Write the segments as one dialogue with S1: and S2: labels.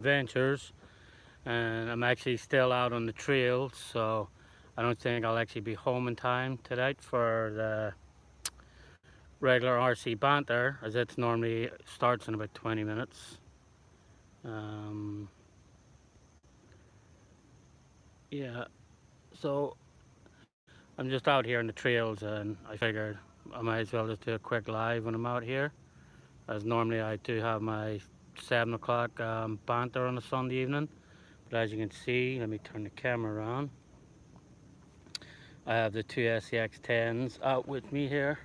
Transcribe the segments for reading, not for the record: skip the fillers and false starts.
S1: adventures, and I'm actually still out on the trail, so I don't think I'll actually be home in time tonight for the regular RC banter, as it normally starts in about 20 minutes. Um, yeah, so I'm just out here in the trails, and I figured I might as well just do a quick live when I'm out here, as normally I do have my 7 o'clock banter on a Sunday evening. But as you can see, let me turn the camera around. I have the two SCX10s out with me here.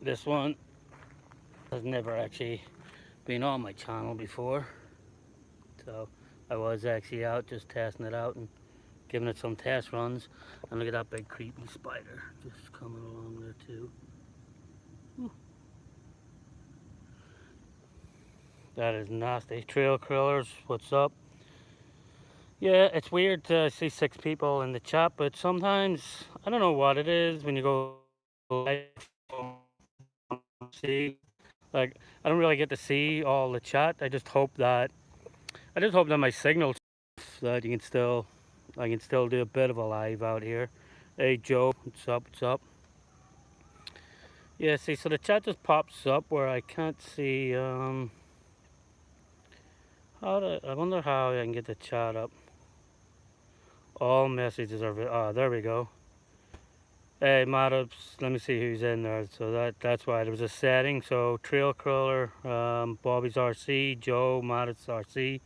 S1: This one has never actually been on my channel before, so I was actually out just testing it out and giving it some test runs. And look at that big creepy spider just coming along there too. Ooh, that is nasty. Trail crawlers, what's up? Yeah, it's weird to see 6 people in the chat, but sometimes I don't know what it is when you go live, see, like, I don't really get to see all the chat. I just hope that my signal, that you can still, I can still do a bit of a live out here. Hey Joe, what's up? What's up? Yeah, see, so the chat just pops up where I can't see. I wonder how I can get the chat up. All messages are. Oh, there we go. Hey, Maddox, let me see who's in there. So that's why there was a setting. So Trail Crawler, Bobby's RC, Joe, Maddox RC.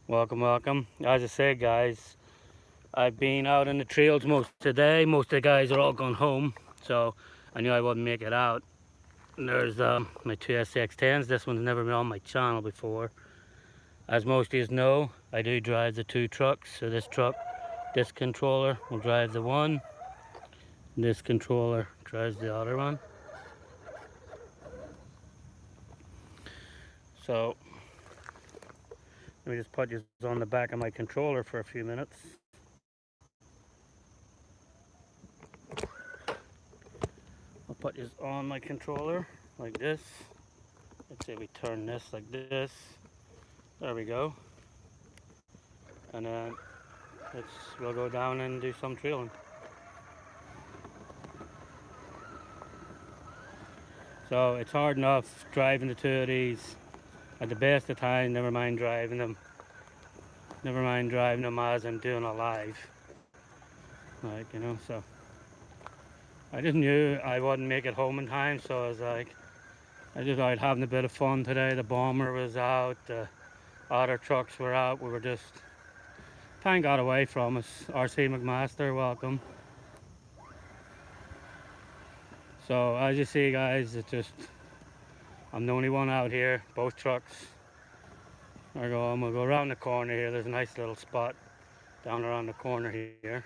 S1: Welcome, welcome. As I said, guys, I've been out in the trails most today. Most of the guys are all gone home, so I knew I wouldn't make it out. And there's my two SX10s. This one's never been on my channel before. As most of you know, I do drive the 2 trucks. So this controller will drive the one. This controller drives the other one. So let me just put this on the back of my controller for a few minutes. I'll put this on my controller like this. Let's say we turn this like this. There we go. And then we'll go down and do some trailing. So it's hard enough driving the 2 of these at the best of time, never mind driving them. Never mind driving them as I'm doing a live. Like, you know, so I just knew I wouldn't make it home in time, so I was like, I just thought having a bit of fun today. The bomber was out, the other trucks were out. We were just, time got away from us. RC McMaster, welcome. So as you see, guys, it's just, I'm the only one out here. Both trucks are going. We'll go around the corner here. There's a nice little spot down around the corner here.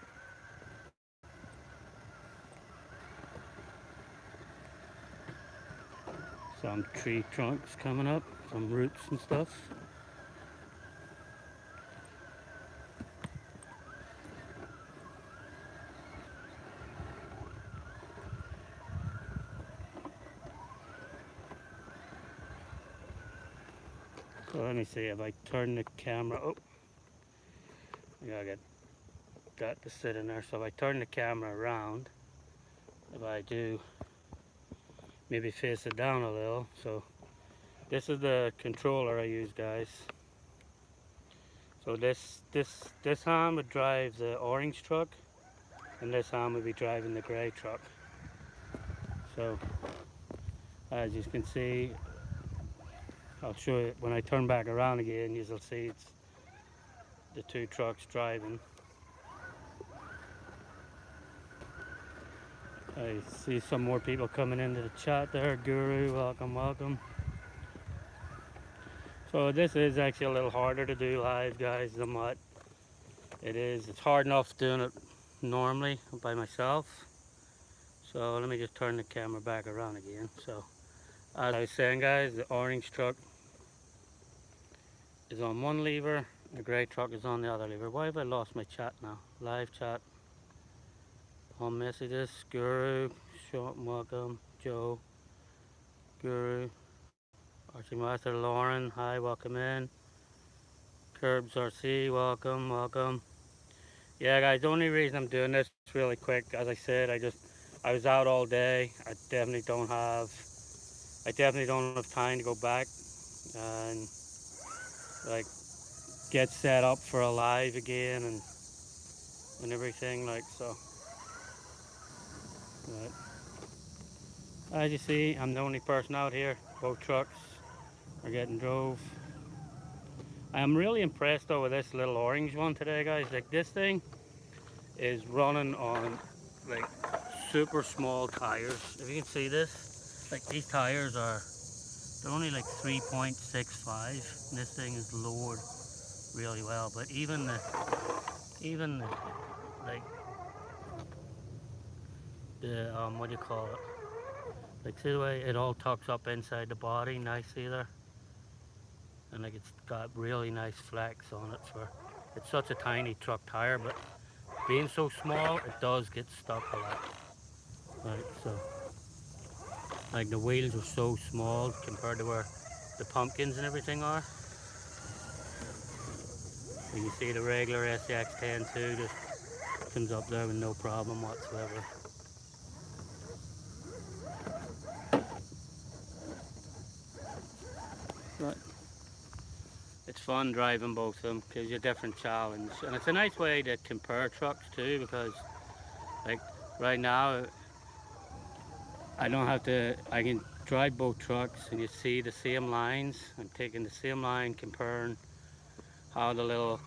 S1: Some tree trunks coming up, some roots and stuff. So let me see if I turn the camera. Oh, I gotta get that to sit in there. So if I turn the camera around, if I do maybe face it down a little. So this is the controller I use, guys. So this hand would drive the orange truck, and this hand would be driving the grey truck. So as you can see, I'll show you when I turn back around again. You'll see it's the 2 trucks driving. I see some more people coming into the chat there. Guru, welcome, welcome. So this is actually a little harder to do live, guys, than what it is. It's hard enough doing it normally by myself. So let me just turn the camera back around again. So as I was saying, guys, the orange truck is on one lever, the grey truck is on the other lever. Why have I lost my chat now? Live chat. On messages, Guru, Sean, welcome, Joe, Guru, RC Master Lauren, hi, welcome in. Curbs RC, welcome, welcome. Yeah, guys, the only reason I'm doing this really quick, as I said, I was out all day. I definitely don't have time to go back and like get set up for a live again and everything like so. But as you see, I'm the only person out here. Both trucks are getting drove. I'm really impressed though with this little orange one today, guys. Like this thing is running on like super small tires. If you can see this, like these tires are, they're only like 3.65 and this thing is lowered really well. But even the like the what do you call it, like see the way it all tucks up inside the body nicely there, and like it's got really nice flex on it for, it's such a tiny truck tire, but being so small it does get stuck a lot. Right, so like the wheels are so small compared to where the pumpkins and everything are. You can see the regular SCX-10 just comes up there with no problem whatsoever. Right. It's fun driving both of them, gives you a different challenge, and it's a nice way to compare trucks too, because like right now I don't have to, I can drive both trucks and you see the same lines. I'm taking the same line, comparing how the little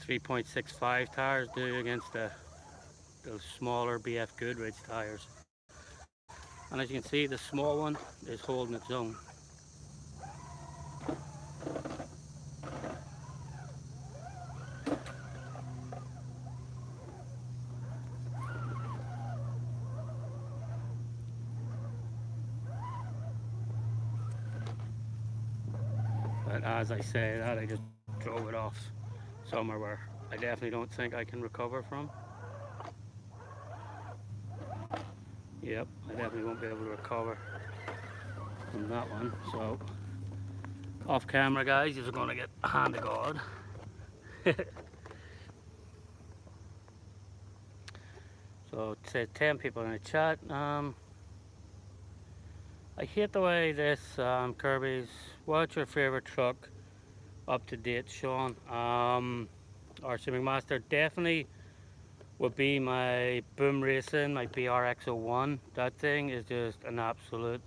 S1: 3.65 tires do against the smaller BF Goodrich tires. And as you can see, the small one is holding its own. But as I say that, I just drove it off somewhere where I definitely don't think I can recover from. Yep, I definitely won't be able to recover from that one. So off camera, guys, you're going to get a hand of God. So it says 10 people in the chat. I hate the way this Kirby's. What's your favorite truck up to date, Sean? RC McMaster definitely would be my Boom Racing, my BRX-01. That thing is just an absolute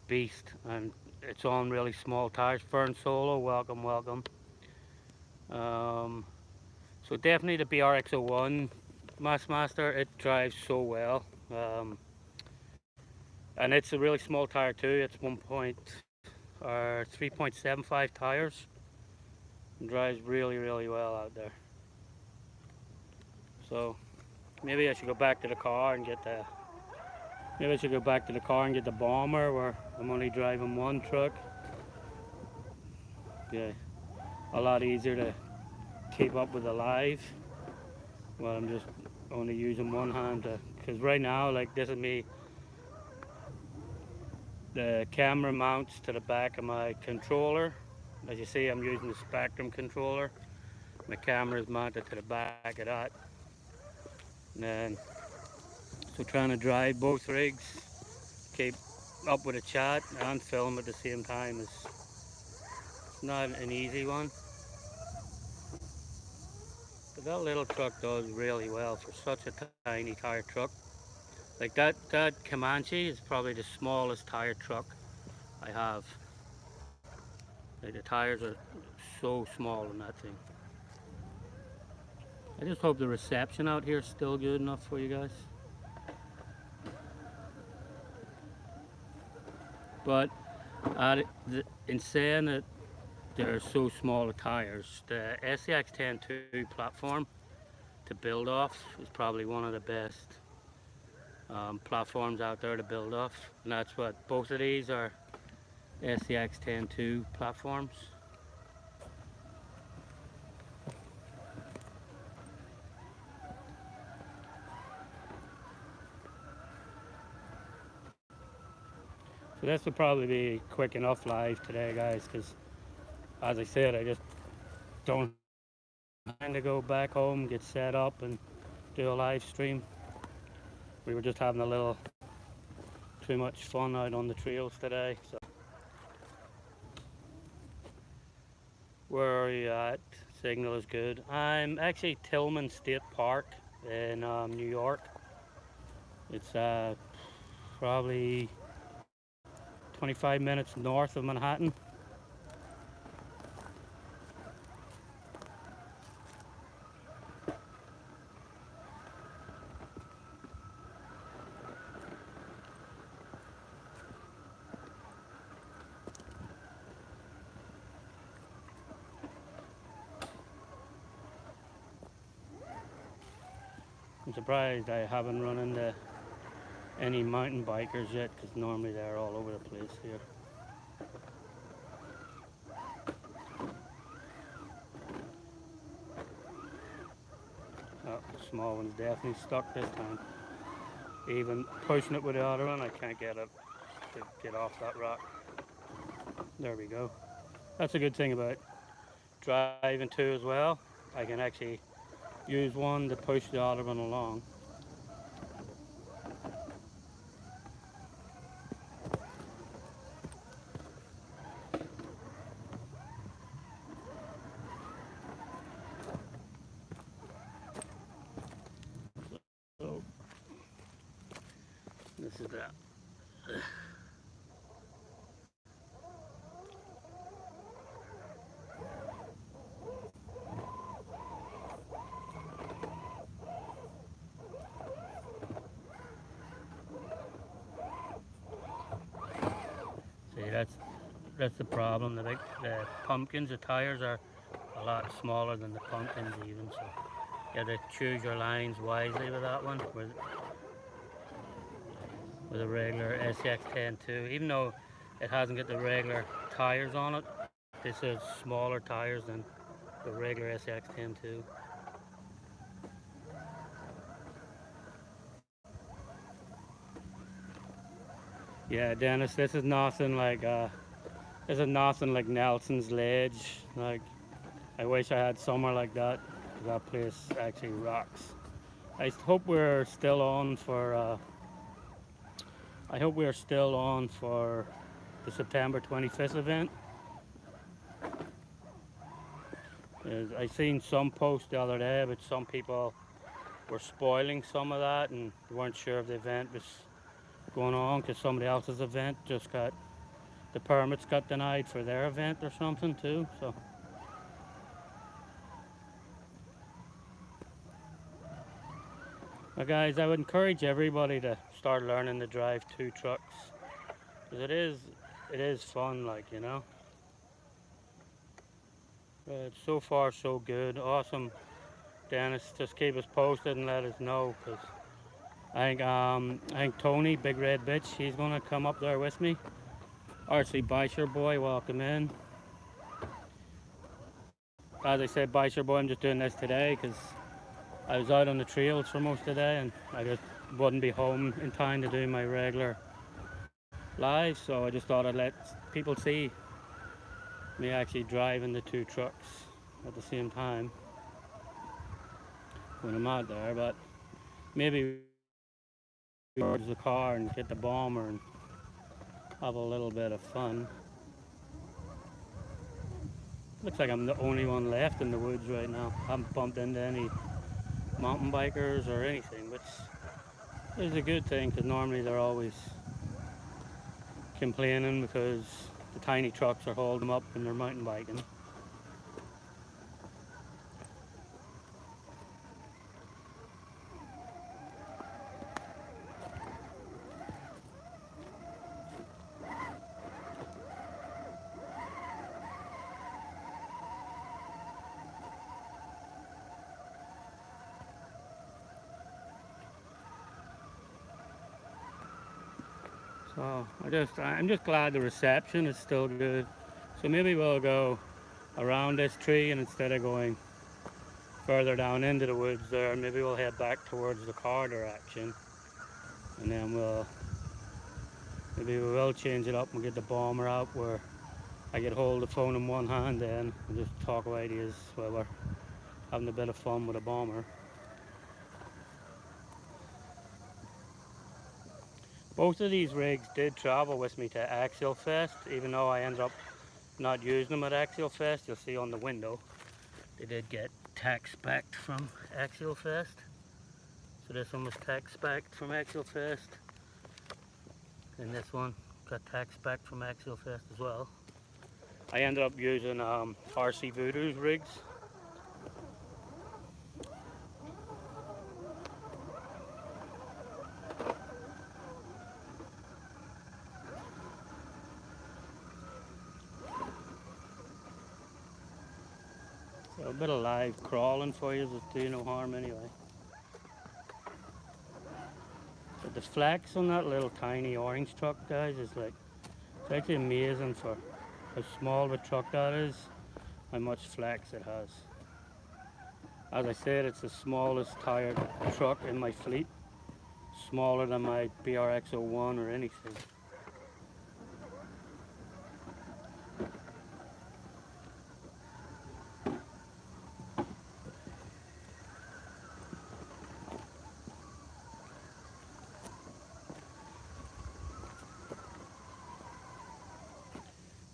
S1: beast, and it's on really small tires. Fern Solo, welcome, welcome. So definitely the BRX-01 Master. It drives so well. And it's a really small tire too. It's 3.75 tires. It drives really, really well out there. So maybe I should go back to the car and get the, Bomber, where I'm only driving one truck. Yeah, a lot easier to keep up with the live. Well, I'm just only using one hand to, because right now, like this is me, the camera mounts to the back of my controller. As you see, I'm using the Spectrum controller. My camera is mounted to the back of that. And then, so trying to drive both rigs, keep up with the chat and film at the same time is not an easy one. But that little truck does really well for such a tiny tire truck. Like that Comanche is probably the smallest tire truck I have. Like the tires are so small on that thing. I just hope the reception out here is still good enough for you guys. But in saying that they're so small the tires, the SCX-10 platform to build off is probably one of the best platforms out there to build off. And that's what both of these are, SCX-10 platforms. So this will probably be quick enough live today, guys, because as I said, I just don't have time to go back home, get set up, and do a live stream. We were just having a little too much fun out on the trails today. So where are you at? Signal is good. I'm actually Tillman State Park in New York. It's probably 25 minutes north of Manhattan. I'm surprised I haven't run into any mountain bikers yet, because normally they're all over the place here. Oh, the small one's definitely stuck this time. Even pushing it with the other one, I can't get it to get off that rock. There we go. That's a good thing about driving two as well. I can actually use one to push the other one along. So this is that. See, that's the problem. The pumpkins, the tires are a lot smaller than the pumpkins even. So you have to choose your lines wisely with that one. With a regular SX10-2, even though it hasn't got the regular tires on it, this is smaller tires than the regular SX10-2. Yeah, Dennis, this is nothing like Nelson's Ledge. Like, I wish I had somewhere like that, because that place actually rocks. I hope we're still on for. I hope we're still on for the September 25th event. I seen some posts the other day, but some people were spoiling some of that and weren't sure if the event was going on, because somebody else's event just got, the permits got denied for their event or something too. So well, guys, I would encourage everybody to start learning to drive two trucks, because it is fun, like, you know. So far so good. Awesome, Dennis. Just keep us posted and let us know, because I think Tony, Big Red Bitch, he's gonna come up there with me. RC Bysher Boy, welcome in. As I said, Bysher Boy, I'm just doing this today because I was out on the trails for most of the day and I just wouldn't be home in time to do my regular live, so I just thought I'd let people see me actually driving the two trucks at the same time when I'm out there. But maybe towards the car and get the bomber and have a little bit of fun. Looks like I'm the only one left in the woods right now. I haven't bumped into any mountain bikers or anything, which is a good thing, because normally they're always complaining because the tiny trucks are holding them up when they're mountain biking. So I'm just glad the reception is still good. So maybe we'll go around this tree, and instead of going further down into the woods there, maybe we'll head back towards the car direction, and then we'll Maybe we will change it up and get the bomber out where I get hold of the phone in one hand then and just talk of ideas while we're having a bit of fun with a bomber. Both of these rigs did travel with me to Axial Fest, even though I ended up not using them at Axial Fest. You'll see on the window they did get tack spec'd from Axial Fest. So this one was tack spec'd from Axial Fest, and this one got tack spec'd from Axial Fest as well. I ended up using RC Voodoo's rigs. So a bit of live crawling for you will do no harm anyway. But the flex on that little tiny orange truck, guys, is like, it's actually amazing for how small of a truck that is, how much flex it has. As I said, it's the smallest tired truck in my fleet, smaller than my BRX-01 or anything.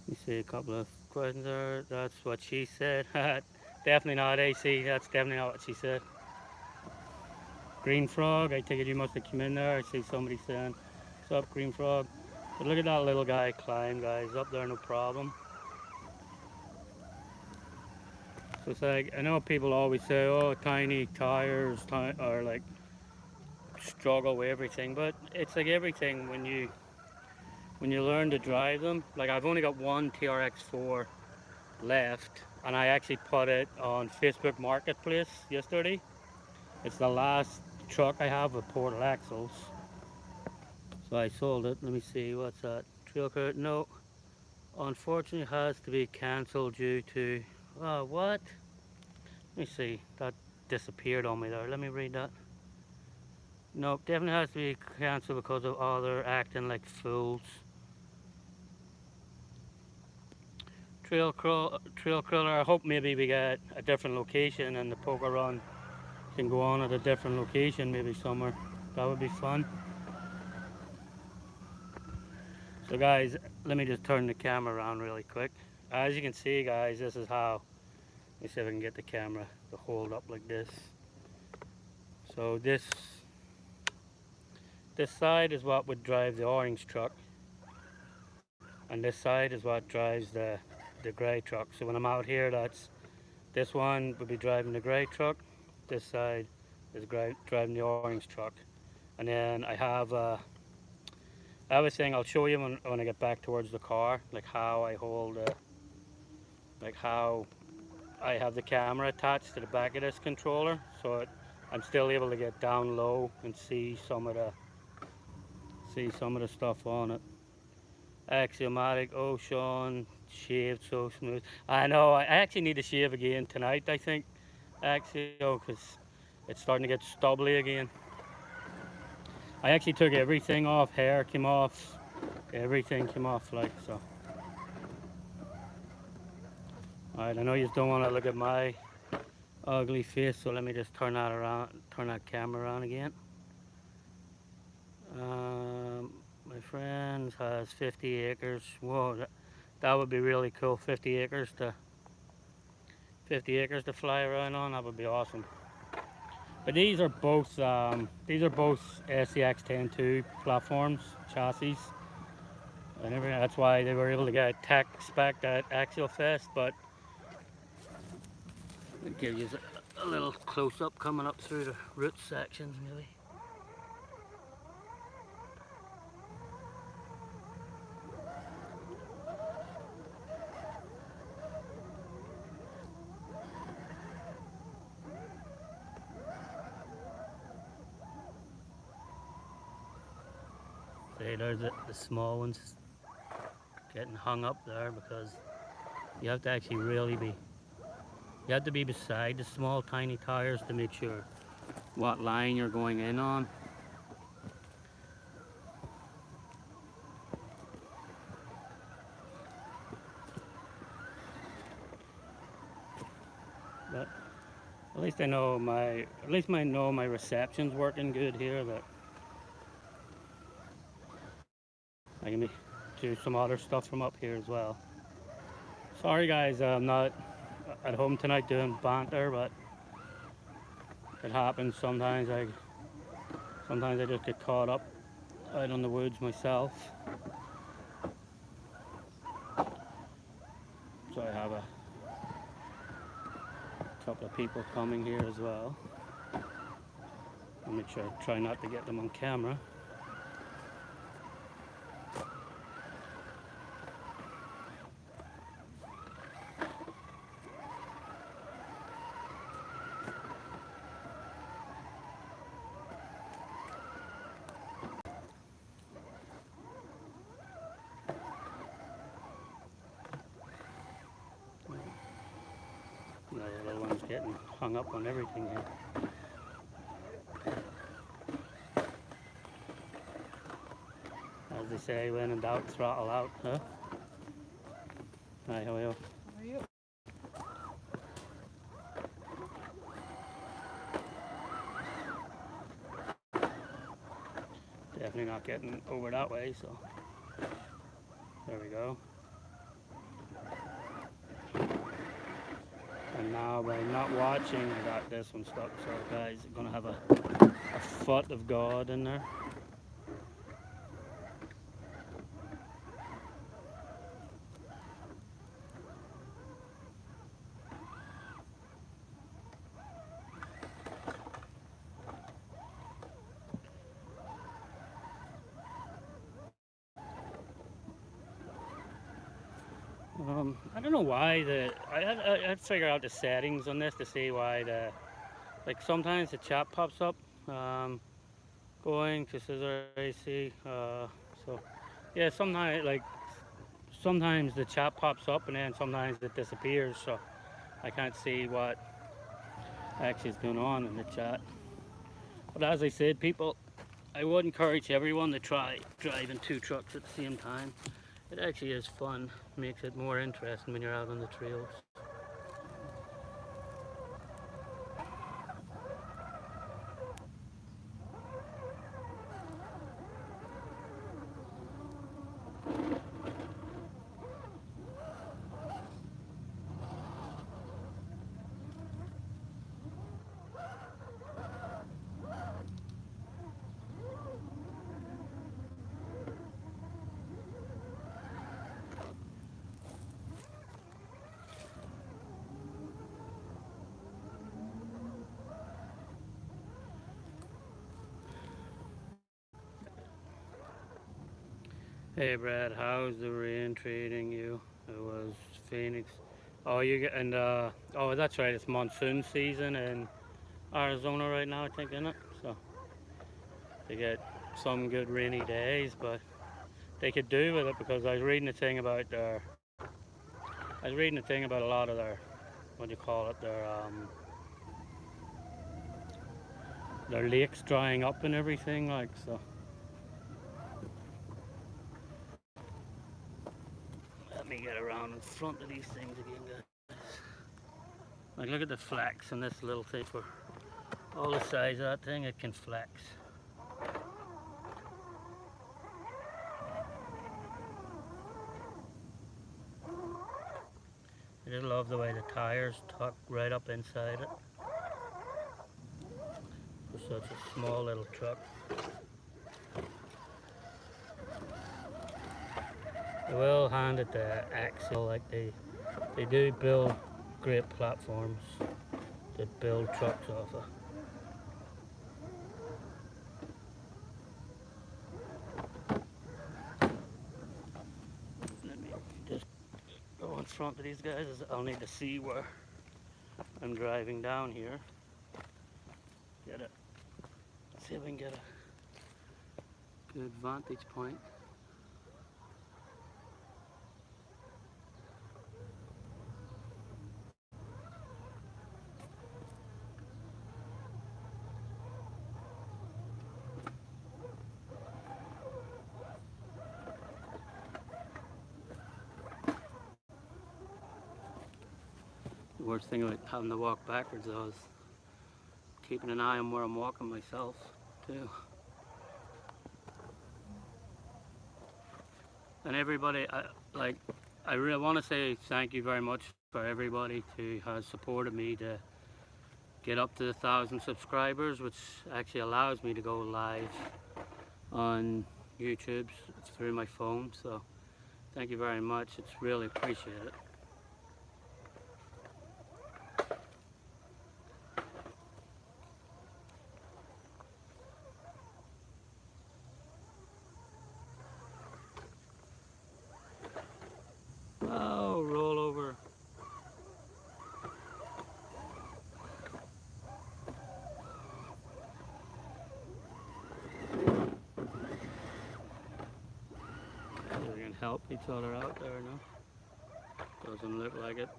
S1: You see a couple of questions there. That's what she said. Definitely not AC. That's definitely not what she said. Green Frog, I take it you must have come in there. I see somebody saying, "What's up, Green Frog?" But look at that little guy climb, guys. Up there, no problem. So it's like, I know people always say, "Oh, tiny tires are like struggle with everything," but it's like everything when you learn to drive them. Like I've only got one TRX4 left, and I actually put it on Facebook Marketplace yesterday. It's the last truck I have with portal axles, so I sold it. Let me see, what's that? Trail credit? No, unfortunately has to be cancelled due to what? Let me see, that disappeared on me there. Let me read that. Nope, definitely has to be cancelled because of other acting like fools. Trail crawler, I hope maybe we get a different location and the poker run can go on at a different location, maybe somewhere. That would be fun. So guys, let me just turn the camera around really quick. As you can see, guys, this is how, let me see if I can get the camera to hold up like this. So this side is what would drive the orange truck, and this side is what drives the grey truck. So when I'm out here, this one would be driving the grey truck, this side is driving the orange truck, and then I have everything. I'll show you when I get back towards the car, like how I hold like how I have the camera attached to the back of this controller, so I'm still able to get down low and see some of the stuff on it. Axiomatic, Ocean, shaved so smooth. I know, I actually need to shave again tonight, I think, Axio, because it's starting to get stubbly again. I actually took everything off, hair came off, everything came off, like, so. Alright, I know you don't want to look at my ugly face, so let me just turn that camera around again. My friend has 50 acres. Whoa, that would be really cool. 50 acres to fly around on. That would be awesome. But these are both SCX 10.2 platforms, chassis, and everything. That's why they were able to get tack spec at Axial Fest. But I'll give you a little close up coming up through the root sections, maybe. See, there's the small ones getting hung up there because you have to actually you have to be beside the small tiny tires to make sure what line you're going in on. But at least I know my reception's working good here. That I can do some other stuff from up here as well. Sorry guys, I'm not at home tonight doing banter, but it happens sometimes. Sometimes I just get caught up out in the woods myself. So I have a couple of people coming here as well. I'll make sure I try not to get them on camera. The little one's getting hung up on everything here. As they say, when in doubt, throttle out, huh? Hi, how are you?
S2: How are you?
S1: Definitely not getting over that way, so there we go. And now by not watching, I got this one stuck, so guys, I'm gonna have a foot of God in there. I don't know why I had to figure out the settings on this to see why like sometimes the chat pops up, going to scissor AC, so yeah, sometimes the chat pops up and then sometimes it disappears, so I can't see what actually is going on in the chat. But as I said, people, I would encourage everyone to try driving two trucks at the same time. It actually is fun, makes it more interesting when you're out on the trails. Hey Brad, how's the rain treating you? It was Phoenix. Oh, you get and oh, that's right. It's monsoon season in Arizona right now, I think, isn't it? So they get some good rainy days, but they could do with it because I was reading a thing about a lot of their, what do you call it, their lakes drying up and everything, like so. Let me get around in front of these things again, guys. Like, look at the flex in this little thing. For all the size of that thing, it can flex. I just love the way the tires tuck right up inside it. For such a small little truck. I will hand it to Axle, like they do build great platforms that build trucks off of. Let me just go in front of these guys. I'll need to see where I'm driving down here. See if I can get a good vantage point. worst thing about having to walk backwards though is keeping an eye on where I'm walking myself too. And everybody, I really want to say thank you very much for everybody who has supported me to get up to the 1,000 subscribers, which actually allows me to go live on YouTube through my phone. So thank you very much. It's really appreciated. Oh, roll over. We can help each other out there now. Doesn't look like it.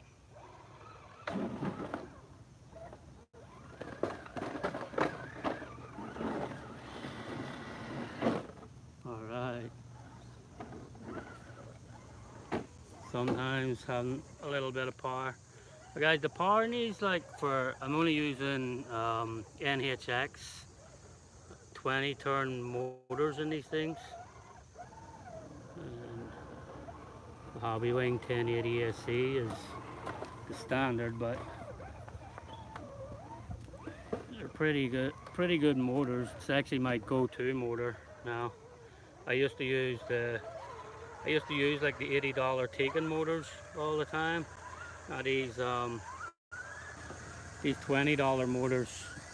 S1: Alright. Sometimes having a little bit of power. But guys, the power needs I'm only using NHX 20 turn motors in these things. And the Hobbywing 1080 SE is the standard, but they're pretty good motors. It's actually my go-to motor now. I used to use like the $80 Taken motors all the time. Now these $20 motors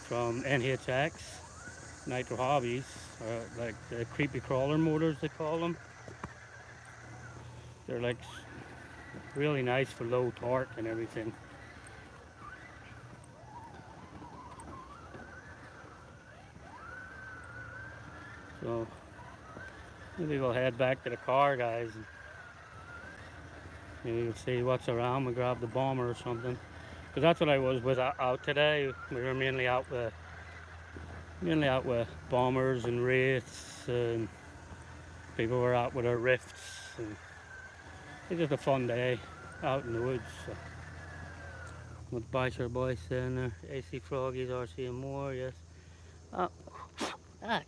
S1: from NHX Nitro Hobbies, or like the creepy crawler motors they call them. They're like really nice for low torque and everything. So maybe we'll head back to the car, guys. Maybe we'll see what's around. We'll grab the bomber or something. Because that's what I was with out today. We were mainly out with bombers and wraiths, and people were out with their rifts. And it's just a fun day out in the woods. So. With Biker Boy saying there, AC Froggies, RC and more, yes.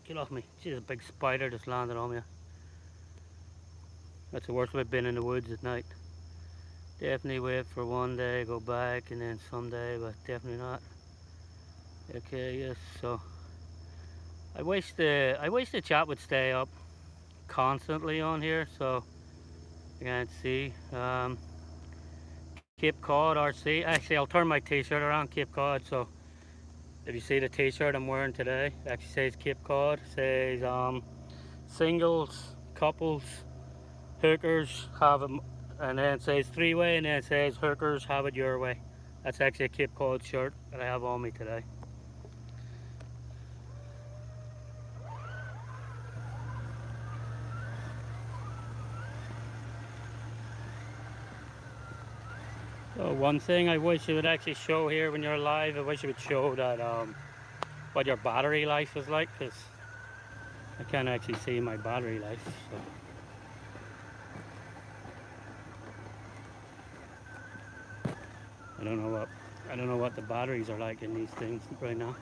S1: Get off me. She's a big spider just landed on me. That's the worst I've been in the woods at night. Definitely wait for one day, go back, and then someday, but definitely not. Okay, yes, so I wish the chat would stay up constantly on here, so you can't see. Cape Cod RC. Actually, I'll turn my t-shirt around, Cape Cod, so if you see the t-shirt I'm wearing today, it actually says Cape Cod. It says singles, couples, hookers have them, and then it says three-way, and then it says hookers have it your way. That's actually a Cape Cod shirt that I have on me today. So one thing I wish it would actually show here when you're live, I wish it would show that what your battery life is like, because I can't actually see my battery life. So I don't know what the batteries are like in these things right now.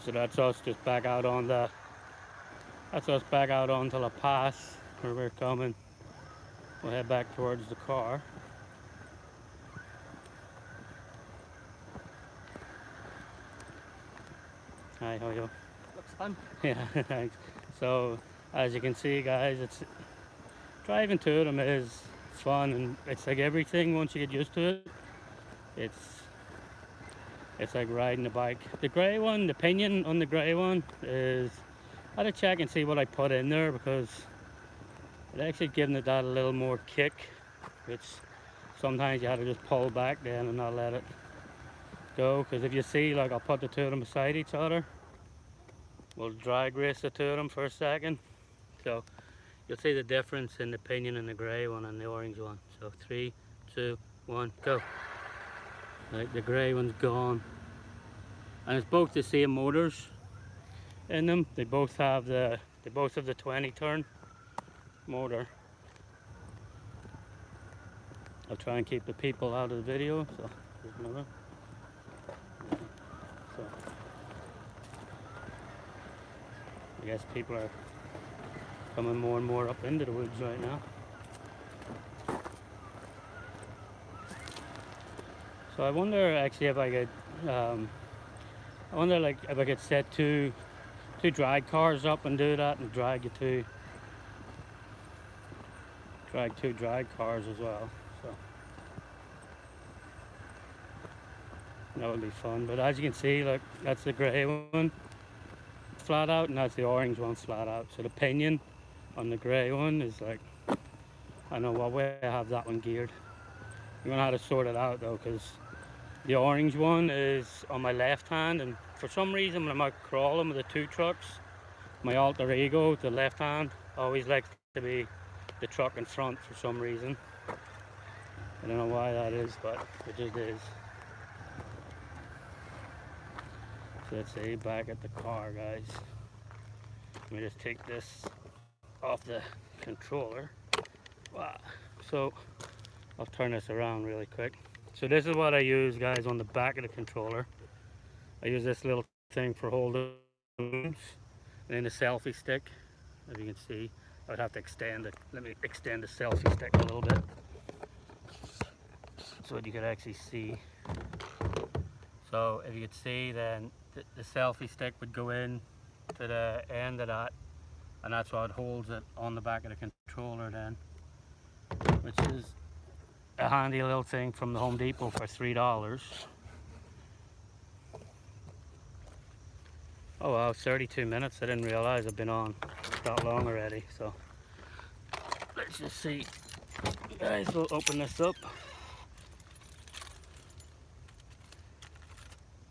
S1: So that's us just back out on the, that's us back out onto La Pass where we're coming. We'll head back towards the car. Hi, how are you?
S2: Looks fun.
S1: Yeah, thanks. So as you can see, guys, it's driving to them is fun, and it's like everything once you get used to it. It's like riding a bike. The grey one, the pinion on the grey one is, I had to check and see what I put in there, because it actually giving it that a little more kick, which sometimes you have to just pull back then and not let it go. Because if you see, like, I'll put the two of them beside each other, we'll drag race the two of them for a second, so you'll see the difference in the pinion and the grey one and the orange one. So 3, 2, 1, go. Right, the grey one's gone. and it's both the same motors in them. They both have the 20 turn motor. I'll try and keep the people out of the video. So there's another. So I guess people are coming more and more up into the woods right now. So I wonder actually if I could, I wonder like if I could set two drag cars up and do that, and drag two drag cars as well. So that would be fun. But as you can see, look, that's the grey one flat out, and that's the orange one flat out. So the pinion on the grey one is like, I don't know what way I have that one geared. I'm gonna have to sort it out though, because the orange one is on my left hand, and for some reason when I'm out crawling with the two trucks, my alter ego, the left hand, always likes to be the truck in front for some reason. I don't know why that is, but it just is. So let's see, back at the car, guys. Let me just take this off the controller. Wow. So I'll turn this around really quick. So this is what I use, guys, on the back of the controller. I use this little thing for holding, and then the selfie stick. As you can see, I would have to extend it. Let me extend the selfie stick a little bit so that you could actually see. So if you could see, then the selfie stick would go in to the end of that, and that's what holds it on the back of the controller then, which is a handy little thing from the Home Depot for $3. Oh wow, 32 minutes. I didn't realize I've been on that long already. So let's just see. Guys, we'll open this up.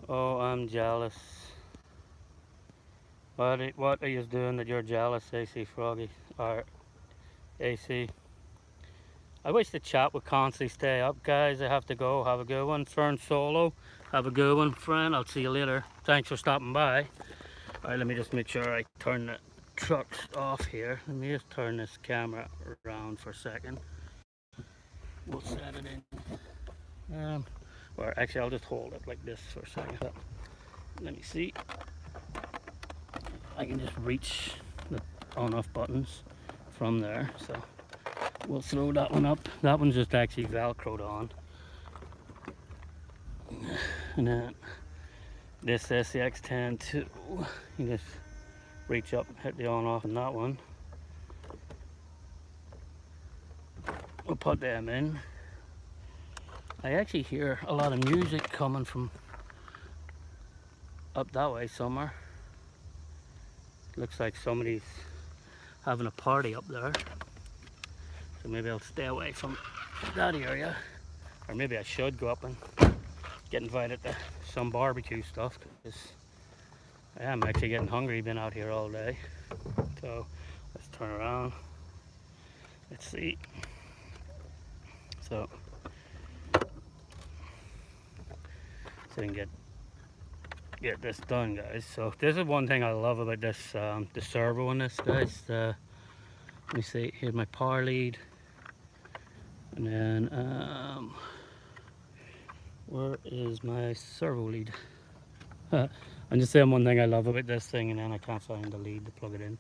S1: Oh, I'm jealous. What are you doing that you're jealous, AC Froggy? Or AC? I wish the chat would constantly stay up, guys. I have to go. Have a good one. Fern Solo, have a good one, friend. I'll see you later. Thanks for stopping by. Alright, let me just make sure I turn the trucks off here. Let me just turn this camera around for a second. We'll set it in. Or actually, I'll just hold it like this for a second. Let me see. I can just reach the on-off buttons from there. So we'll throw that one up. That one's just actually velcroed on. And then this SCX-10 too. You just reach up, hit the on-off on that one. We'll put them in. I actually hear a lot of music coming from up that way somewhere. Looks like somebody's having a party up there. So maybe I'll stay away from that area. Or maybe I should go up and get invited to some barbecue stuff, because I am actually getting hungry, been out here all day. So let's turn around. Let's see. So we can get this done, guys. So this is one thing I love about this, the servo on this, guys. Let me see, here's my power lead, and then where is my servo lead? I'm just saying one thing I love about this thing, and then I can't find the lead to plug it in.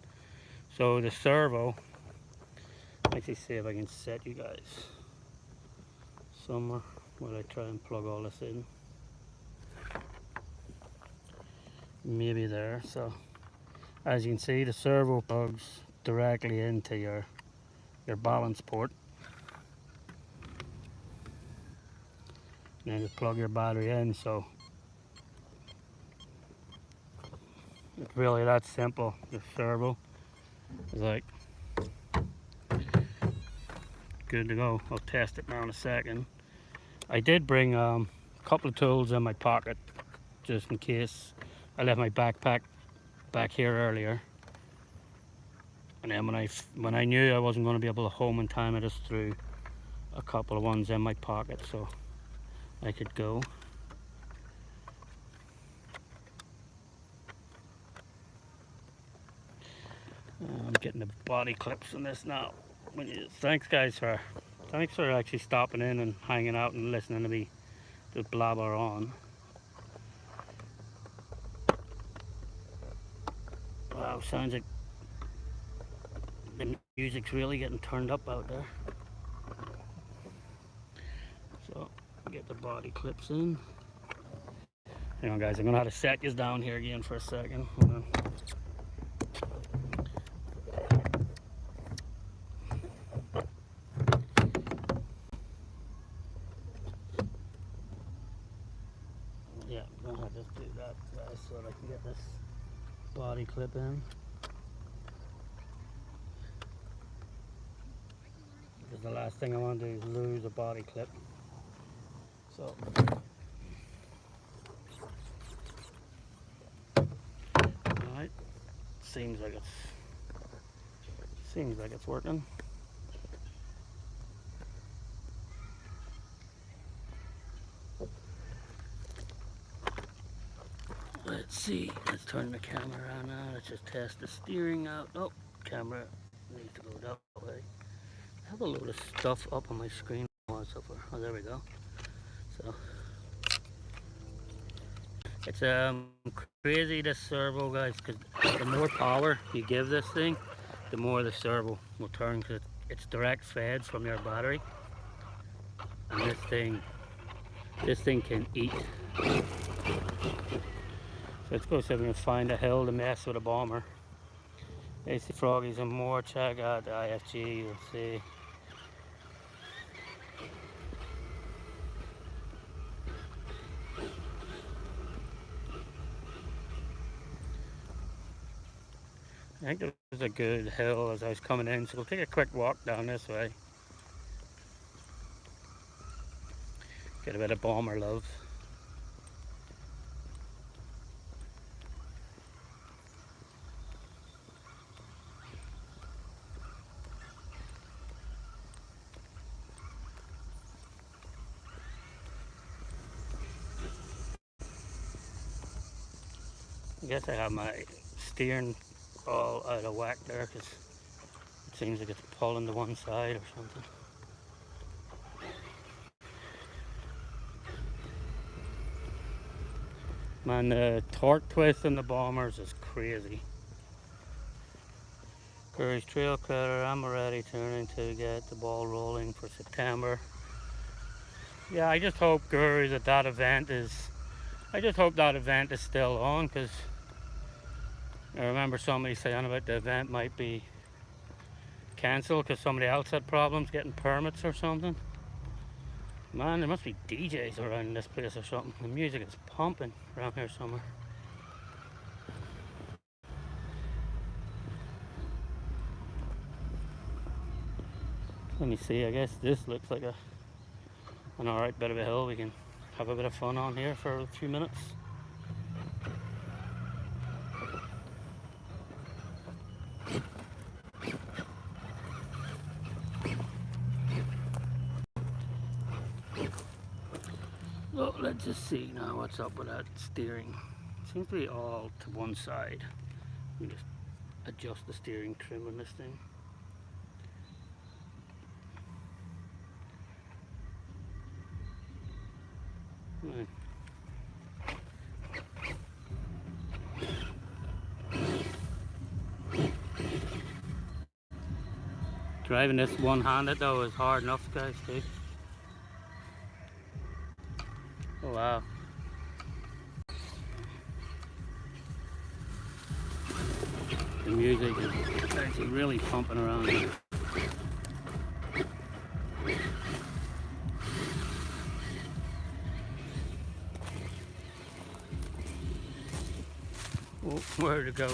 S1: So the servo, let me see if I can set you guys somewhere while I try and plug all this in. Maybe there. So as you can see, the servo plugs directly into your balance port, and then just plug your battery in. So it's really that simple. The servo is like good to go. I'll test it now in a second. I did bring a couple of tools in my pocket just in case. I left my backpack back here earlier, and then when I knew I wasn't going to be able to home in time, I just threw a couple of ones in my pocket so I could go. I'm getting the body clips on this now. Thanks guys thanks for actually stopping in and hanging out and listening to me just blabber on. Wow, sounds like the music's really getting turned up out there. So get the body clips in. Hang on guys, I'm gonna have to set this down here again for a second. Hold on. Yeah, I'm gonna just do that so that I can get this body clip in. Because the last thing I want to do is lose a body clip. So alright. Seems like it's working. Let's see, let's turn the camera on now. Let's just test the steering out. Oh, camera needs to go that way. I have a load of stuff up on my screen. Oh, there we go. So it's crazy, this servo, guys, because the more power you give this thing, the more the servo will turn, because it's direct fed from your battery. And this thing can eat. So let's go see if we can find a hill to mess with a bomber. AC Froggies and more. Check out the IFG, let's see. I think there was a good hill as I was coming in, so we'll take a quick walk down this way. Get a bit of bomber love. I guess I have my steering all out of whack there because it seems like it's pulling to one side or something. Man, the torque twist in the bombers is crazy. Curry's Trail Credit, I'm already turning to get the ball rolling for September. Yeah, I just hope Gurus that event is, I just hope that event is still on, because I remember somebody saying about the event might be cancelled because somebody else had problems getting permits or something. Man, there must be DJs around this place or something. The music is pumping around here somewhere. Let me see, I guess this looks like an alright bit of a hill. We can have a bit of fun on here for a few minutes. So let's just see now what's up with that steering. Seems to be all to one side. Let me just adjust the steering trim on this thing. Right. Driving this one-handed though is hard enough, guys, too. Oh wow. The music is actually really pumping around here. Oh, where to go?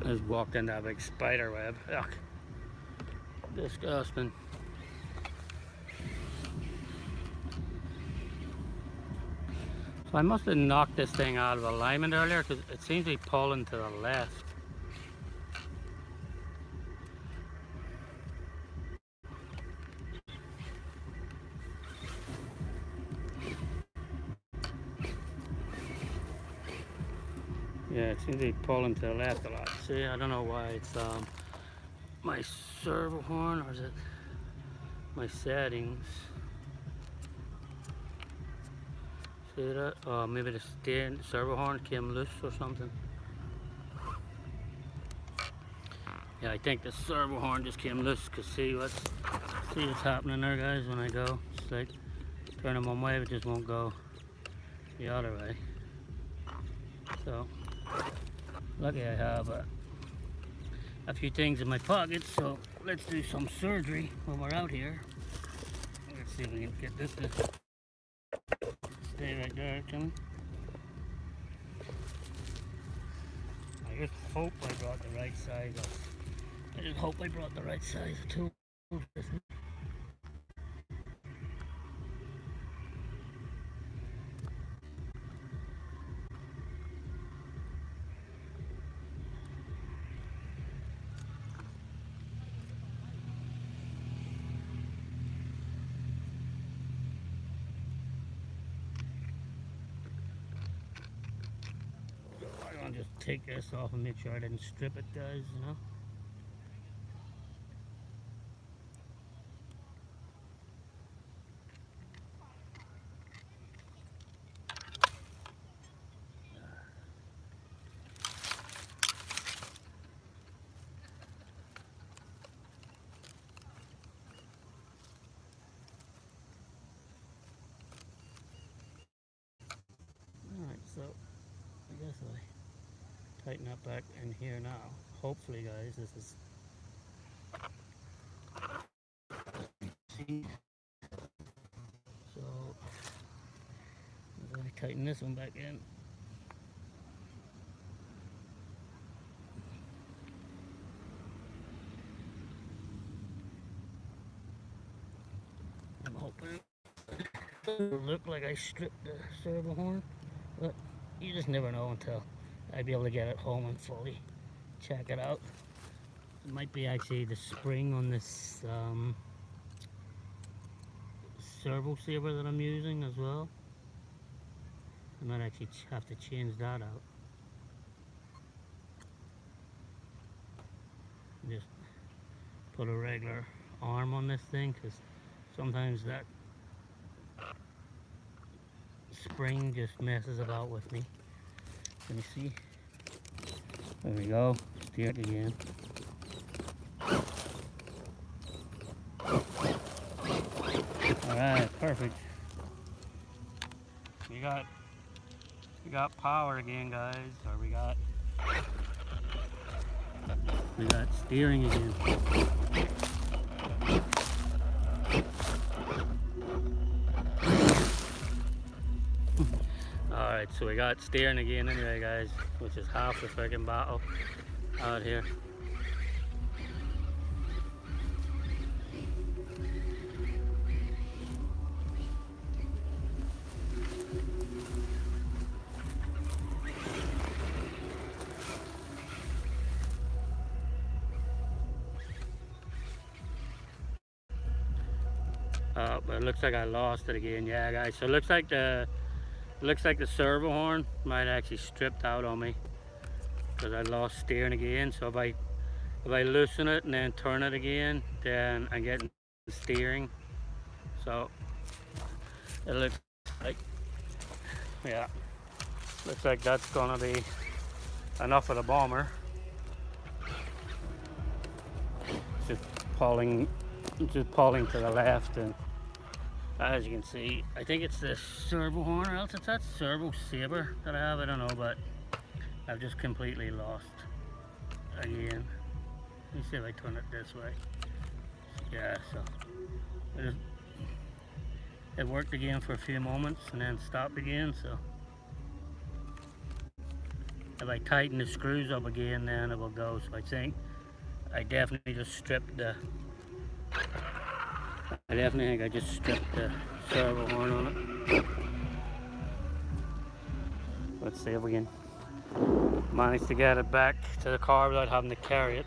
S1: I just walked into a big spider web. Ugh. Disgusting. So I must have knocked this thing out of alignment earlier because it seems to be pulling to the left. Yeah, it seems to be pulling to the left a lot. See, I don't know why it's my servo horn or is it my settings. See that? Oh, maybe the steering servo horn came loose or something. Yeah, I think the servo horn just came loose because see what's happening there, guys, when I go. It's like turn them one way, but just won't go the other way. So lucky I have a few things in my pocket, so let's do some surgery when we're out here. Let's see if we can get this to stay right there, can we? I just hope I brought the right size of tools with me. I'll just take this off and make sure I didn't strip it, guys, you know. Alright, so I guess I tighten that back in here now. Hopefully, guys, this is so as I tighten this one back in. I'm hoping it doesn't look like I stripped the servo horn, but you just never know until I'd be able to get it home and fully check it out. It might be actually the spring on this servo saver that I'm using as well. I might actually have to change that out. Just put a regular arm on this thing because sometimes that spring just messes about with me. Let me see. There we go. Steer it again. Alright, perfect. We got power again, guys, or we got steering again. Alright, so we got steering again anyway, guys, which is half the freaking battle out here. But it looks like I lost it again. Yeah, guys, so it looks like the servo horn might actually stripped out on me because I lost steering again. So if I loosen it and then turn it again, then I get steering. So it looks like, yeah, looks like that's gonna be enough of the bomber. Just pulling to the left, and as you can see, I think it's this servo horn, or else it's that servo saver that I have. I don't know, but I've just completely lost again. Let me see if I turn it this way. Yeah, so it worked again for a few moments and then stopped again. So if I tighten the screws up again, then it will go. So I think I definitely just stripped the servo horn on it. Let's see if we can manage to get it back to the car without having to carry it.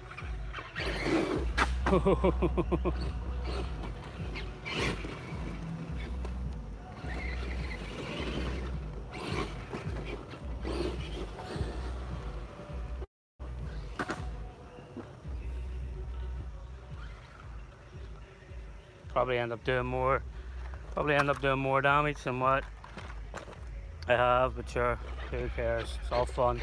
S1: Probably end up doing more damage than what I have, but sure, who cares? It's all fun.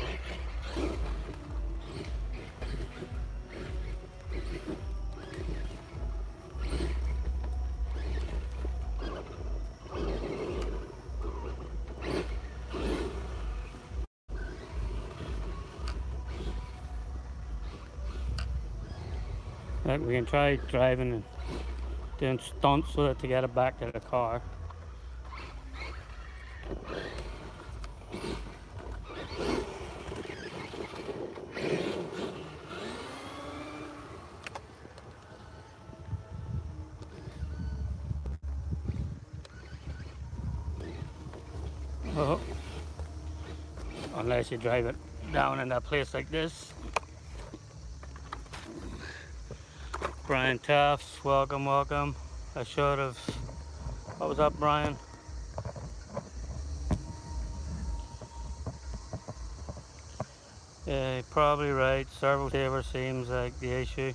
S1: Like, we can try driving and doing stunts with it to get it back to the car. Oh, unless you drive it down in that place like this. Brian Tufts, welcome, welcome. I should have. What was up, Brian? Yeah, you're probably right. Servo saver seems like the issue.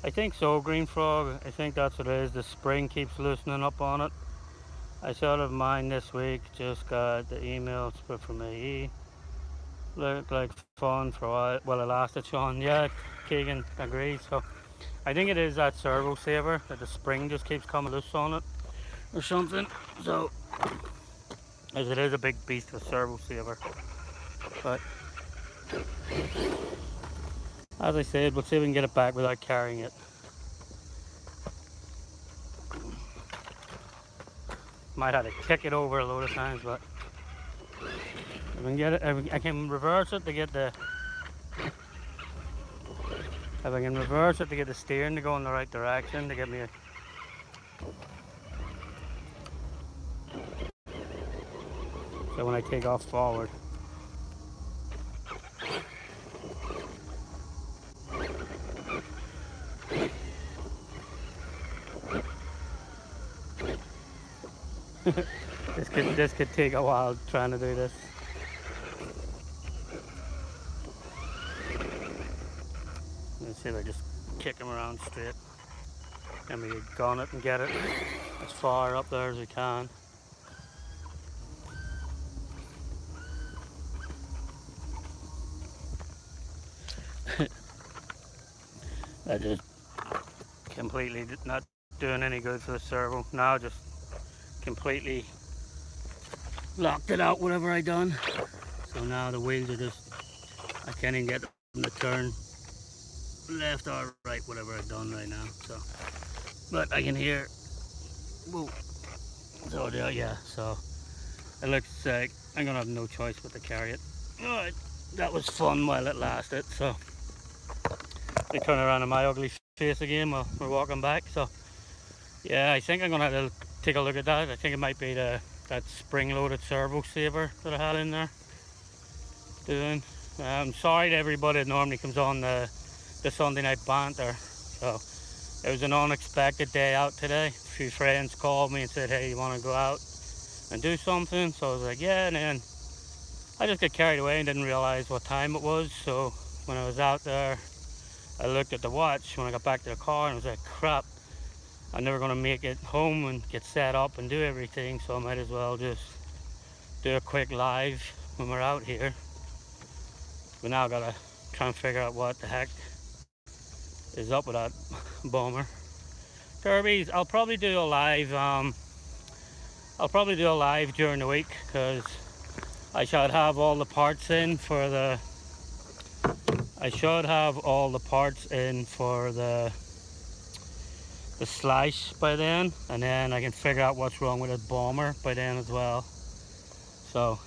S1: I think so, Green Frog. I think that's what it is. The spring keeps loosening up on it. I should have mine this week. Just got the email from AE. Looked like fun for a while. Well, it lasted, Sean. Yeah, Keegan agrees. So I think it is that servo saver that the spring just keeps coming loose on it or something. So, as it is a big beast of a servo saver. But as I said, we'll see if we can get it back without carrying it. Might have to kick it over a load of times, but if I can get it, I can reverse it to get the. If I can reverse it to get the steering to go in the right direction to get me a. So when I take off forward. This could take a while trying to do this. Let's see if I just kick him around straight. And we gun it and get it as far up there as we can. That just completely not doing any good for the servo. Now just completely locked it out, whatever I done. So now the wheels are just, I can't even get them to turn left or right, whatever I've done right now. So, but I can hear, whoa. So yeah, so it looks like I'm gonna have no choice but to carry it. Alright, that was fun while it lasted. So they turn around in my ugly face again while we're walking back. So yeah, I think I'm gonna have to take a look at that. I think it might be that spring-loaded servo saver that I had in there doing. I'm sorry to everybody that normally comes on the Sunday night banter. So it was an unexpected day out today. A few friends called me and said, hey, you want to go out and do something? So I was like, yeah, and then I just got carried away and didn't realize what time it was. So when I was out there, I looked at the watch when I got back to the car and I was like, crap, I'm never going to make it home and get set up and do everything, so I might as well just do a quick live when we're out here. But now I gotta try and figure out what the heck is up with that bomber. Derbies, I'll probably do a live during the week, because I should have all the parts in for the Slash by then, and then I can figure out what's wrong with the bomber by then as well. So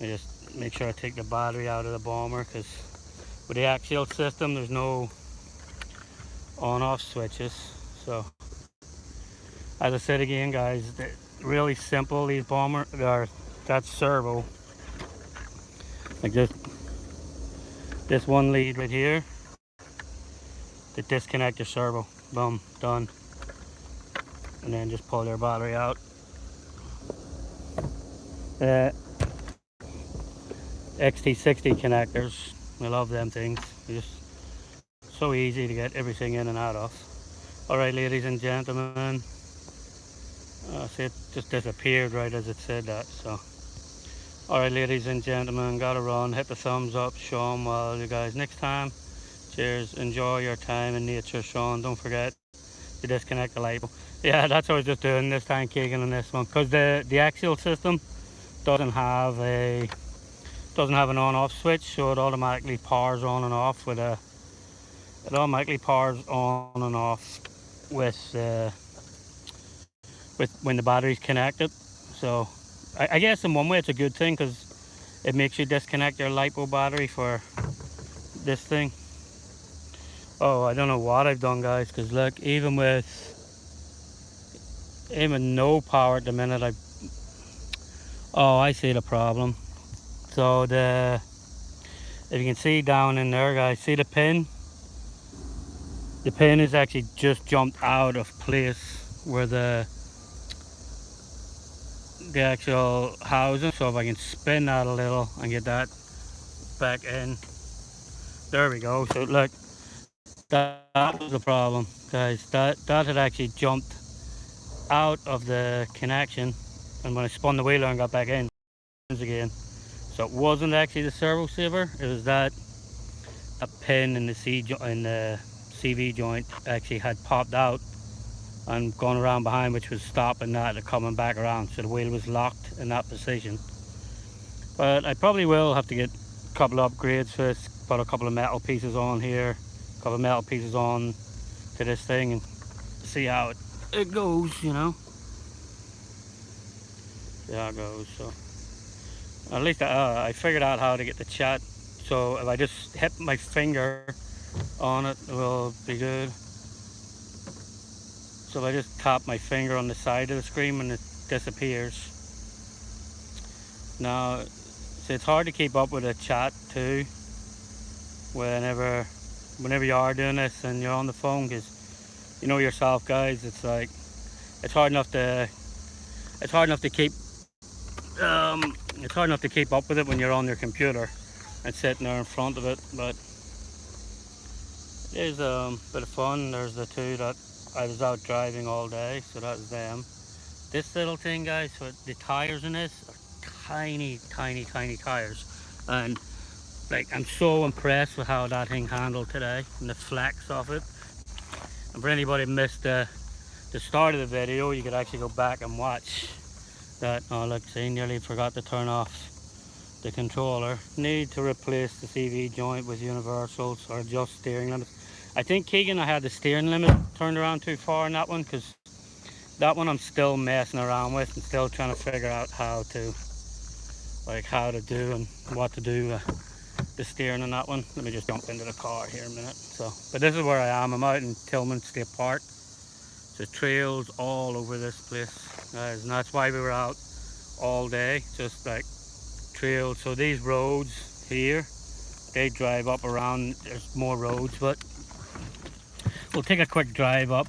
S1: I just make sure I take the battery out of the bomber, because with the axial system there's no on-off switches. So as I said again, guys, really simple. These bomber, that servo Like this one lead right here, to disconnect your servo. Boom, done. And then just pull your battery out. XT60 connectors, I love them things. They're just so easy to get everything in and out of. Alright, ladies and gentlemen, see, it just disappeared right as it said that. So alright, ladies and gentlemen, gotta run. Hit the thumbs up, Sean. Well, you guys, next time, cheers, enjoy your time in nature. Sean, don't forget to disconnect the light bulb. Yeah, that's what I was just doing this time, Keegan, on this one, because the axial system doesn't have an on-off switch, so it automatically powers on and off with a it automatically powers on and off with when the battery's connected. So I guess in one way it's a good thing, because it makes you disconnect your LiPo battery for this thing. Oh, I don't know what I've done, guys, because look, even no power at the minute, I see the problem. So if you can see down in there, guys, see the pin is actually just jumped out of place where the actual housing. So if I can spin that a little and get that back in, there we go. So look, that was the problem, guys. That had actually jumped out of the connection, and when I spun the wheeler and got back in again, so it wasn't actually the servo saver. It was that a pin in the CV joint actually had popped out and gone around behind, which was stopping that and coming back around. So the wheel was locked in that position. But I probably will have to get a couple of upgrades first. Put a couple of metal pieces on here, a couple of metal pieces on to this thing, and see how it goes, you know. See how it goes. So at least I figured out how to get the chat. So if I just hit my finger on it, it will be good. So if I just tap my finger on the side of the screen, and it disappears. Now, so it's hard to keep up with the chat too whenever you are doing this and you're on the phone, because you know yourself, guys, it's like it's hard enough to keep up with it when you're on your computer and sitting there in front of it. But it is a bit of fun. There's the two that I was out driving all day, so that's them. This little thing, guys, so the tires in this are tiny tires, and like I'm so impressed with how that thing handled today and the flex of it. And for anybody who missed the start of the video, you could actually go back and watch that. Oh look, see, nearly forgot to turn off the controller. Need to replace the CV joint with universals or adjust steering limits. I think, Keegan, I had the steering limit turned around too far in that one, because that one I'm still messing around with and still trying to figure out how to do and what to do the steering on that one. Let me just jump into the car here a minute. So, but this is where I am. I'm out in Tillman State Park. There's trails all over this place, guys, and that's why we were out all day, just like trails. So these roads here, they drive up around. There's more roads, but we'll take a quick drive up.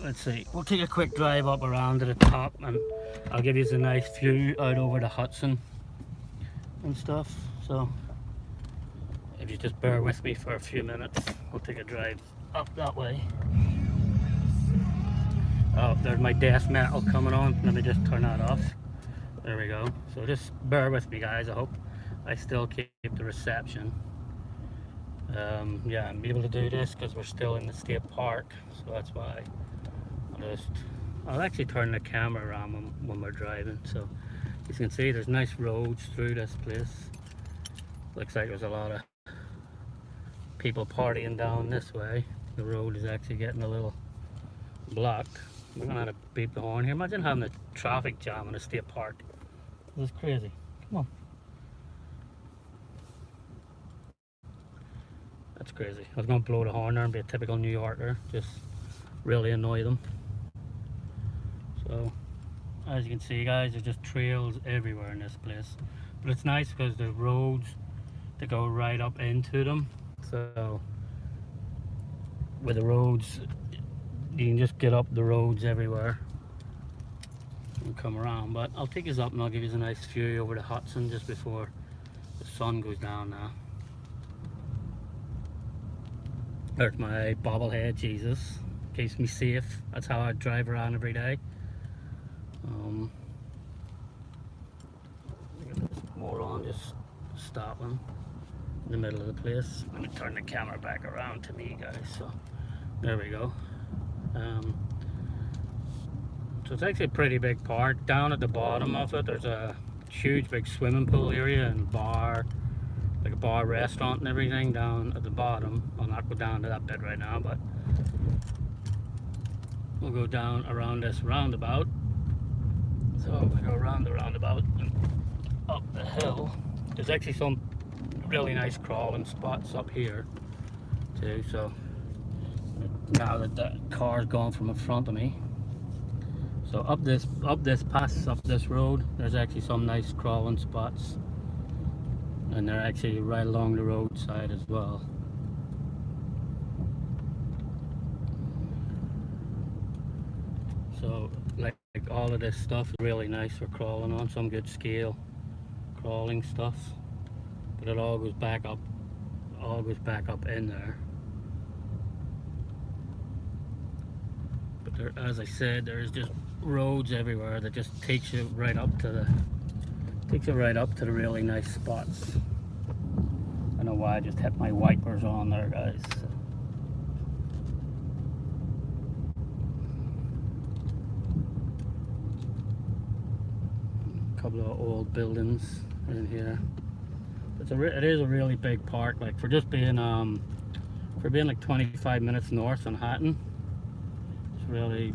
S1: Let's see, we'll take a quick drive up around to the top, and I'll give you a nice view out over the Hudson and stuff. So if you just bear with me for a few minutes, we'll take a drive up that way. Oh, there's my death metal coming on. Let me just turn that off. There we go. So just bear with me, guys. I hope I still keep the reception. Yeah, I'm able to do this because we're still in the state park, so that's why I'll actually turn the camera around when we're driving. So you can see there's nice roads through this place. Looks like there's a lot of people partying down this way. The road is actually getting a little blocked. We're gonna have to beep the horn here. Imagine having a traffic jam in a state park. This is crazy. Come on. That's crazy. I was gonna blow the horn there and be a typical New Yorker, just really annoy them. So as you can see, guys, there's just trails everywhere in this place. But it's nice because the roads that go right up into them. So with the roads, you can just get up the roads everywhere and come around. But I'll take you up and I'll give you a nice view over the Hudson just before the sun goes down now. There's my bobblehead Jesus. Keeps me safe. That's how I drive around every day. Look at this moron just stopping in the middle of the place. Let me turn the camera back around to me, guys. So there we go. So it's actually a pretty big park. Down at the bottom of it, there's a huge big swimming pool area and bar, like a bar restaurant and everything down at the bottom. I'll not go down to that bit right now, but we'll go down around this roundabout. So we go around the roundabout and up the hill. There's actually some really nice crawling spots up here too. So now that the car's gone from in front of me, so up this road, there's actually some nice crawling spots, and they're actually right along the roadside as well. So like all of this stuff is really nice for crawling on, some good scale crawling stuff, but it all goes back up in there. But there, as I said, there's just roads everywhere that just takes you right up to the really nice spots. I don't know why I just had my wipers on there, guys. A couple of old buildings in here. It is a really big park, like for being like 25 minutes north on Hatton. It's really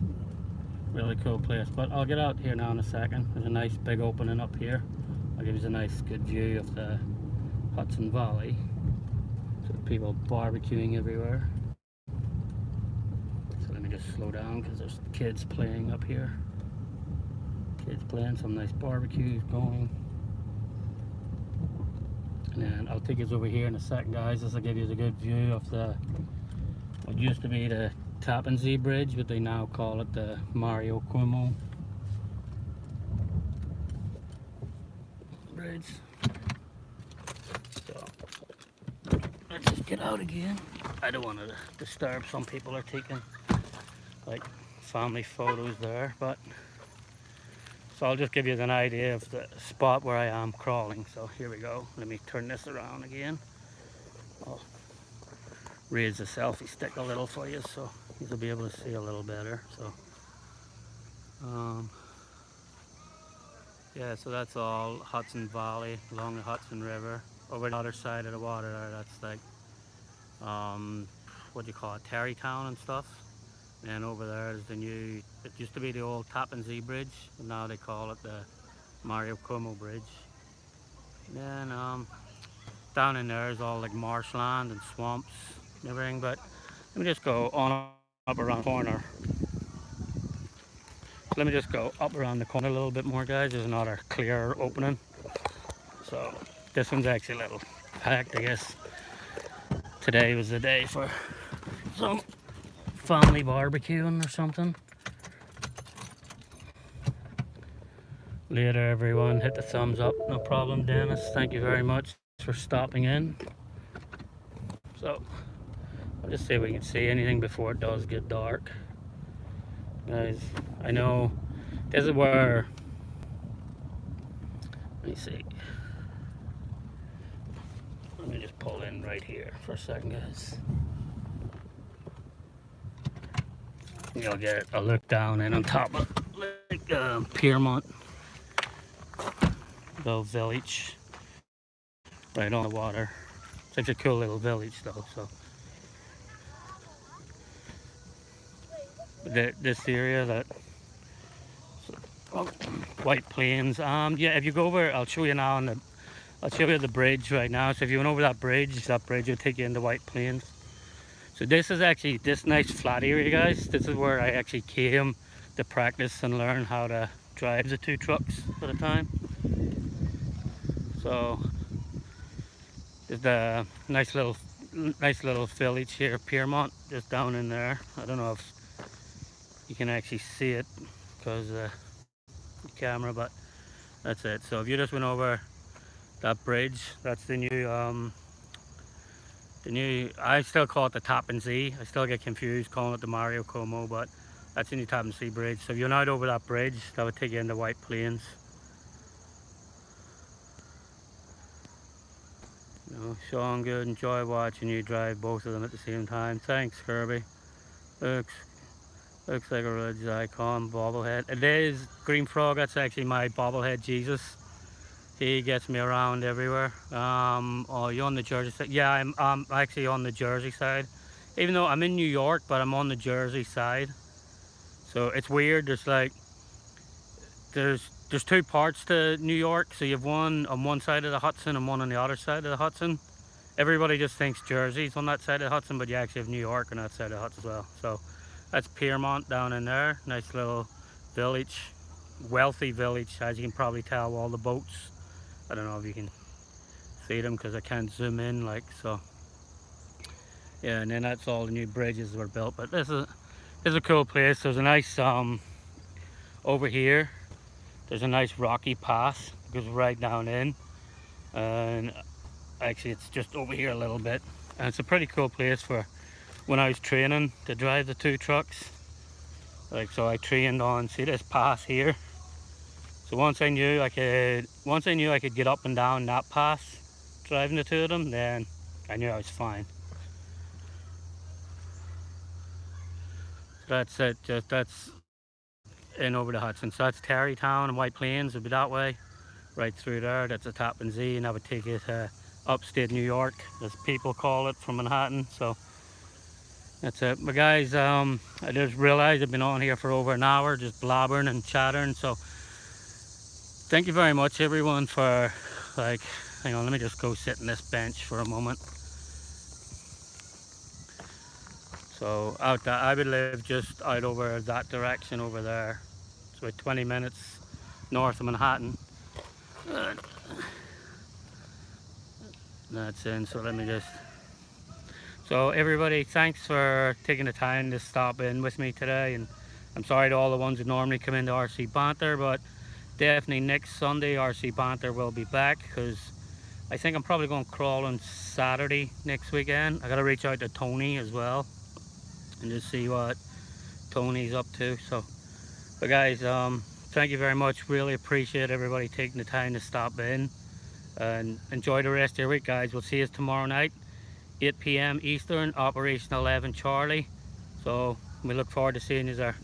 S1: cool place. But I'll get out here now in a second. There's a nice big opening up here. I'll give you a nice good view of the Hudson Valley. So people barbecuing everywhere. So let me just slow down because there's kids playing up here. Kids playing, some nice barbecues going. And then I'll take you over here in a second, guys. This will give you a good view of what used to be the Tappan Zee Bridge, but they now call it the Mario Cuomo Bridge. So let's just get out again. I don't want to disturb. Some people are taking like family photos there, but so I'll just give you an idea of the spot where I am crawling. So here we go. Let me turn this around again. I'll raise the selfie stick a little for you so you'll be able to see a little better. So yeah, so that's all Hudson Valley along the Hudson River. Over the other side of the water there, that's like what do you call it, Terrytown and stuff. And over there is it used to be the old Tappan Zee Bridge, but now they call it the Mario Cuomo Bridge. And then down in there is all like marshland and swamps and everything. But let me just go on up around the corner. Let me just go up around the corner a little bit more, guys. There's another clear opening. So this one's actually a little packed, I guess. Today was the day for some family barbecuing or something. Later, everyone, hit the thumbs up. No problem, Dennis. Thank you very much for stopping in. So I'll just see if we can see anything before it does get dark, guys. I know this is where, let me see, let me just pull in right here for a second, guys. You'll get a look down and on top of like Piermont village, right on the water. It's such a cool little village though. So this area, that White Plains, yeah, if you go over, I'll show you now I'll show you the bridge right now. So if you went over that bridge will take you into White Plains. So this is actually this nice flat area, guys. This is where I actually came to practice and learn how to drives the 2 trucks at a time. So there's the nice little village here, Piermont, just down in there. I don't know if you can actually see it because the camera, but that's it. So if you just went over that bridge, that's the new I still call it the Tappan Zee. I still get confused calling it the Mario Como, but that's the new Tappan Zee bridge. So if you're not over that bridge, that would take you into White Plains. You know, Sean, good, enjoy watching you drive both of them at the same time. Thanks, Kirby. Looks like a religious icon, bobblehead. It is Green Frog. That's actually my bobblehead Jesus. He gets me around everywhere. Oh, you're on the Jersey side? Yeah, I'm actually on the Jersey side. Even though I'm in New York, but I'm on the Jersey side. So it's weird. There's 2 parts to New York. So you have one on one side of the Hudson and one on the other side of the Hudson. Everybody just thinks Jersey's on that side of the Hudson, but you actually have New York on that side of the Hudson as well. So that's Piermont down in there. Nice little village, wealthy village, as you can probably tell. All the boats. I don't know if you can see them because I can't zoom in, like, so. Yeah, and then that's all the new bridges that were built. But this is a cool place. There's a nice over here. There's a nice rocky pass that goes right down in, and actually it's just over here a little bit. And it's a pretty cool place for when I was training to drive the 2 trucks. Like, so I trained on, see this pass here. So once I knew I could get up and down that pass driving the 2 of them, then I knew I was fine. So that's it. That's in over the Hudson. So that's Terrytown and White Plains. It'll be that way, right through there. That's a Tappan Zee, and that would take you to upstate New York, as people call it, from Manhattan. So that's it. But guys, I just realized I've been on here for over an hour just blabbering and chattering. So thank you very much, everyone, for, like, hang on, let me just go sit on this bench for a moment. So out there, I would live just out over that direction over there. It's about 20 minutes north of Manhattan. That's in, so let me just... So everybody, thanks for taking the time to stop in with me today. And I'm sorry to all the ones who normally come into RC Banter, but definitely next Sunday RC Banter will be back, because I think I'm probably going to crawl on Saturday next weekend. I got to reach out to Tony as well and just see what Tony's up to. So, but guys, thank you very much. Really appreciate everybody taking the time to stop in, and enjoy the rest of your week, guys. We'll see you tomorrow night, 8 p.m. Eastern, Operation 11 Charlie. So we look forward to seeing you there.